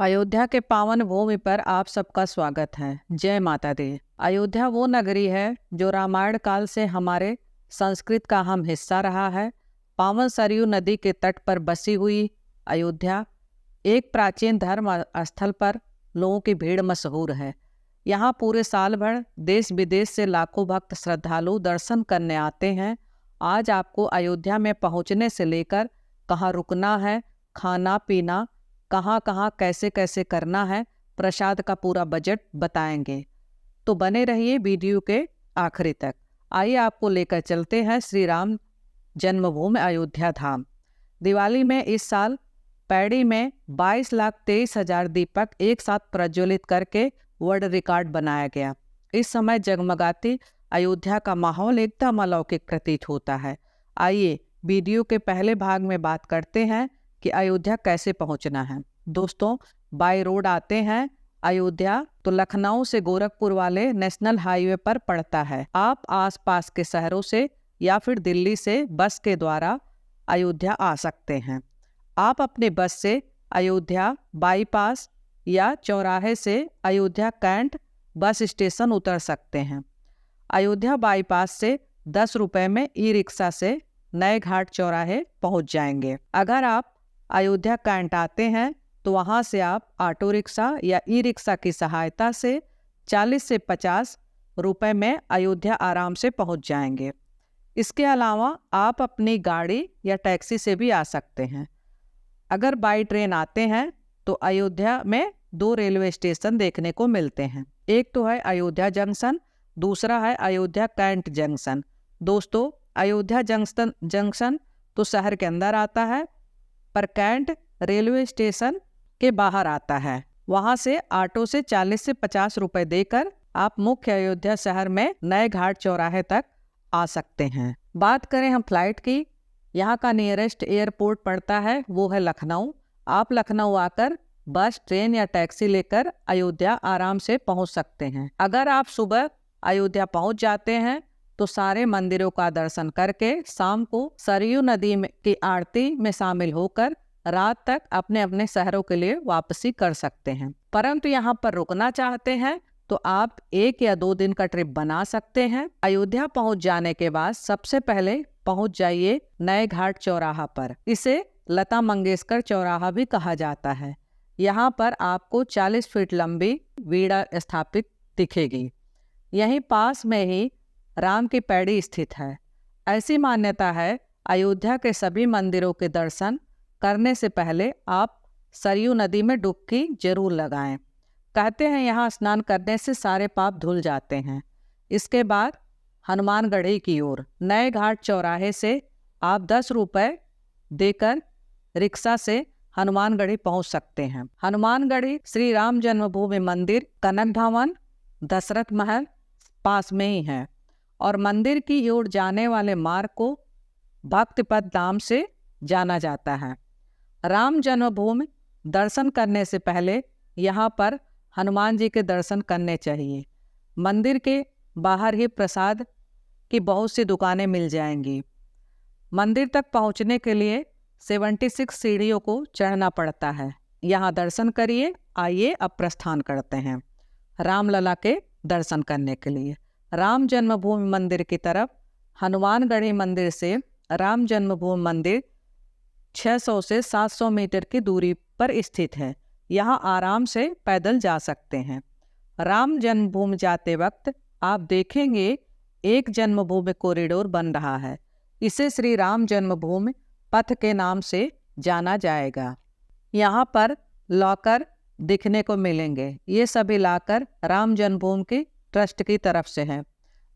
अयोध्या के पावन भूमि पर आप सबका स्वागत है। जय माता दी। अयोध्या वो नगरी है जो रामायण काल से हमारे संस्कृत का अहम हिस्सा रहा है। पावन सरयू नदी के तट पर बसी हुई अयोध्या एक प्राचीन धर्म स्थल पर लोगों की भीड़ मशहूर है। यहाँ पूरे साल भर देश विदेश से लाखों भक्त श्रद्धालु दर्शन करने आते हैं। आज आपको अयोध्या में पहुँचने से लेकर कहाँ रुकना है, खाना पीना कहाँ कहाँ कैसे कैसे करना है, प्रसाद का पूरा बजट बताएंगे। तो बने रहिए वीडियो के आखिरी तक। आइए आपको लेकर चलते हैं श्री राम जन्मभूमि अयोध्या धाम। दिवाली में इस साल पैड़ी में 22,23,000 दीपक एक साथ प्रज्वलित करके वर्ल्ड रिकॉर्ड बनाया गया। इस समय जगमगाती अयोध्या का माहौल एकदम अलौकिक प्रतीत होता है। आइए वीडियो के पहले भाग में बात करते हैं कि अयोध्या कैसे पहुंचना है। दोस्तों, बाय रोड आते हैं अयोध्या तो लखनऊ से गोरखपुर वाले नेशनल हाईवे पर पड़ता है। आप आसपास के शहरों से या फिर दिल्ली से बस के द्वारा अयोध्या आ सकते हैं। आप अपने बस से अयोध्या बाईपास या चौराहे से अयोध्या कैंट बस स्टेशन उतर सकते हैं। अयोध्या बाईपास से 10 रुपये में ई रिक्शा से नए घाट चौराहे पहुंच जाएंगे। अगर आप अयोध्या कैंट आते हैं तो वहां से आप ऑटो रिक्शा या ई रिक्शा की सहायता से 40 से 50 रुपये में अयोध्या आराम से पहुंच जाएंगे। इसके अलावा आप अपनी गाड़ी या टैक्सी से भी आ सकते हैं। अगर बाई ट्रेन आते हैं तो अयोध्या में 2 रेलवे स्टेशन देखने को मिलते हैं। एक तो है अयोध्या जंक्शन, दूसरा है अयोध्या कैंट जंक्शन। दोस्तों, अयोध्या जंक्शन तो शहर के अंदर आता है, पर कैंट रेलवे स्टेशन के बाहर आता है। वहां से ऑटो से 40 से 50 रुपए देकर आप मुख्य अयोध्या शहर में नए घाट चौराहे तक आ सकते हैं। बात करें हम फ्लाइट की, यहाँ का नियरेस्ट एयरपोर्ट पड़ता है वो है लखनऊ। आप लखनऊ आकर बस, ट्रेन या टैक्सी लेकर अयोध्या आराम से पहुंच सकते हैं। अगर आप सुबह अयोध्या पहुंच जाते हैं तो सारे मंदिरों का दर्शन करके शाम को सरयू नदी की आरती में शामिल होकर रात तक अपने अपने शहरों के लिए वापसी कर सकते हैं। परंतु यहाँ पर रुकना चाहते हैं तो आप 1 या 2 दिन का ट्रिप बना सकते हैं। अयोध्या पहुँच जाने के बाद सबसे पहले पहुँच जाइए नए घाट चौराहा पर। इसे लता मंगेशकर चौराहा भी कहा जाता है। यहाँ पर आपको 40 फीट लंबी वीणा स्थापित दिखेगी। यहीं पास में ही राम की पैड़ी स्थित है। ऐसी मान्यता है अयोध्या के सभी मंदिरों के दर्शन करने से पहले आप सरयू नदी में डुबकी जरूर लगाएं। कहते हैं यहाँ स्नान करने से सारे पाप धुल जाते हैं। इसके बाद हनुमानगढ़ी की ओर नए घाट चौराहे से आप 10 रुपये देकर रिक्शा से हनुमानगढ़ी पहुँच सकते हैं। हनुमानगढ़ी श्री राम जन्मभूमि मंदिर, कनक भवन, दशरथ महल पास में ही है और मंदिर की ओर जाने वाले मार्ग को भक्ति पथ नाम से जाना जाता है। राम जन्मभूमि दर्शन करने से पहले यहाँ पर हनुमान जी के दर्शन करने चाहिए। मंदिर के बाहर ही प्रसाद की बहुत सी दुकानें मिल जाएंगी। मंदिर तक पहुँचने के लिए 76 सीढ़ियों को चढ़ना पड़ता है। यहाँ दर्शन करिए। आइए अब प्रस्थान करते हैं रामलला के दर्शन करने के लिए। राम जन्मभूमि मंदिर की तरफ हनुमानगढ़ी मंदिर से राम जन्मभूमि मंदिर 600 से 700 मीटर की दूरी पर स्थित है। यहाँ आराम से पैदल जा सकते हैं। राम जन्मभूमि जाते वक्त आप देखेंगे एक जन्मभूमि कॉरिडोर बन रहा है। इसे श्री राम जन्मभूमि पथ के नाम से जाना जाएगा। यहाँ पर लॉकर दिखने को मिलेंगे। ये सभी लॉकर राम जन्मभूमि की ट्रस्ट की तरफ से है।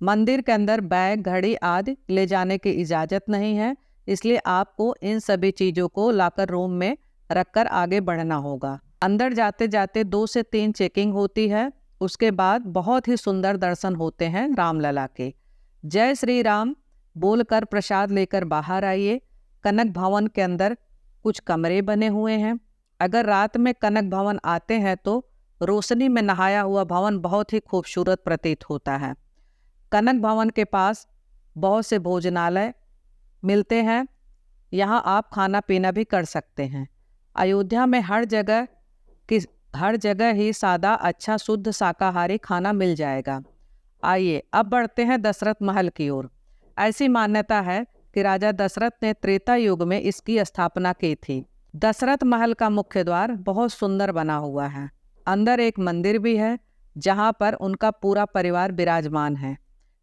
मंदिर के अंदर बैग, घड़ी आदि ले जाने की इजाज़त नहीं है, इसलिए आपको इन सभी चीज़ों को लॉकर रूम में रखकर आगे बढ़ना होगा। अंदर जाते जाते 2 से 3 चेकिंग होती है। उसके बाद बहुत ही सुंदर दर्शन होते हैं रामलला के। जय श्री राम बोलकर प्रसाद लेकर बाहर आइए। कनक भवन के अंदर कुछ कमरे बने हुए हैं। अगर रात में कनक भवन आते हैं तो रोशनी में नहाया हुआ भवन बहुत ही खूबसूरत प्रतीत होता है। कनक भवन के पास बहुत से भोजनालय मिलते हैं। यहाँ आप खाना पीना भी कर सकते हैं। अयोध्या में हर जगह की हर जगह ही सादा अच्छा शुद्ध शाकाहारी खाना मिल जाएगा। आइए अब बढ़ते हैं दशरथ महल की ओर। ऐसी मान्यता है कि राजा दशरथ ने त्रेता युग में इसकी स्थापना की थी। दशरथ महल का मुख्य द्वार बहुत सुंदर बना हुआ है। अंदर एक मंदिर भी है जहाँ पर उनका पूरा परिवार विराजमान है।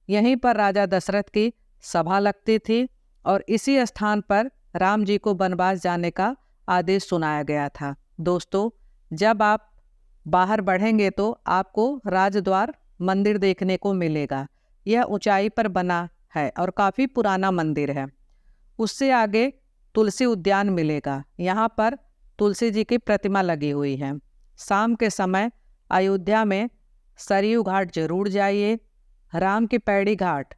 यहीं पर राजा दशरथ की सभा लगती थी और इसी स्थान पर राम जी को वनवास जाने का आदेश सुनाया गया था। दोस्तों, जब आप बाहर बढ़ेंगे तो आपको राजद्वार मंदिर देखने को मिलेगा। यह ऊंचाई पर बना है और काफ़ी पुराना मंदिर है। उससे आगे तुलसी उद्यान मिलेगा। यहाँ पर तुलसी जी की प्रतिमा लगी हुई है। शाम के समय अयोध्या में सरयू घाट जरूर जाइए। राम की पैड़ी घाट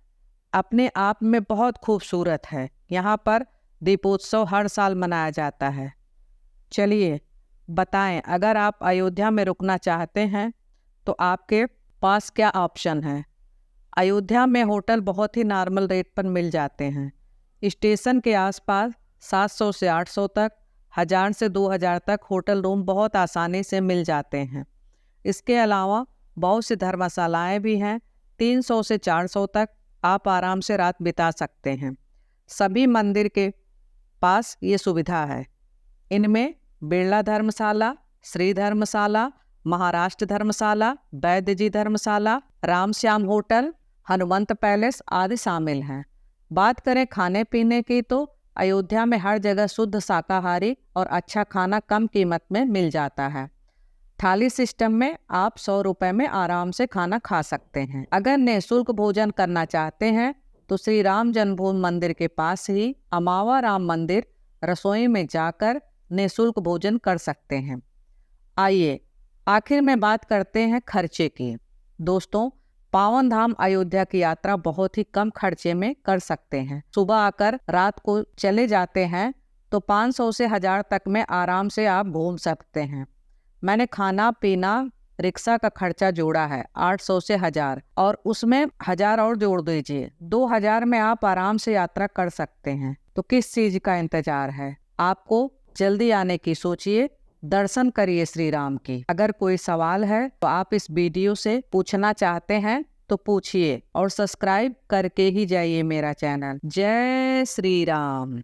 अपने आप में बहुत खूबसूरत है। यहाँ पर दीपोत्सव हर साल मनाया जाता है। चलिए बताएं, अगर आप अयोध्या में रुकना चाहते हैं तो आपके पास क्या ऑप्शन है। अयोध्या में होटल बहुत ही नॉर्मल रेट पर मिल जाते हैं। स्टेशन के आसपास 700 से 800 तक, 1000 से 2000 तक होटल रूम बहुत आसानी से मिल जाते हैं। इसके अलावा बहुत सी धर्मशालाएँ भी हैं। 300 से 400 तक आप आराम से रात बिता सकते हैं। सभी मंदिर के पास ये सुविधा है। इनमें बिरला धर्मशाला, श्री धर्मशाला, महाराष्ट्र धर्मशाला, वैद्य जी धर्मशाला, राम श्याम होटल, हनुमंत पैलेस आदि शामिल हैं। बात करें खाने पीने की तो अयोध्या में हर जगह शुद्ध शाकाहारी और अच्छा खाना कम कीमत में मिल जाता है। थाली सिस्टम में आप 100 रुपये में आराम से खाना खा सकते हैं। अगर निःशुल्क भोजन करना चाहते हैं तो श्री राम जन्मभूमि मंदिर के पास ही अमावा राम मंदिर रसोई में जाकर निःशुल्क भोजन कर सकते हैं। आइए आखिर में बात करते हैं खर्चे की। दोस्तों, पावन धाम अयोध्या की यात्रा बहुत ही कम खर्चे में कर सकते हैं। सुबह आकर रात को चले जाते हैं तो 500 से 1000 तक में आराम से आप घूम सकते हैं। मैंने खाना पीना रिक्शा का खर्चा जोड़ा है 800 से 1000, और उसमें 1000 और जोड़ दीजिए, 2000 में आप आराम से यात्रा कर सकते हैं। तो किस चीज़ का इंतजार है? आपको जल्दी आने की सोचिए, दर्शन करिए श्री राम की। अगर कोई सवाल है तो आप इस वीडियो से पूछना चाहते हैं तो पूछिए और सब्सक्राइब करके ही जाइए मेरा चैनल। जय श्री राम।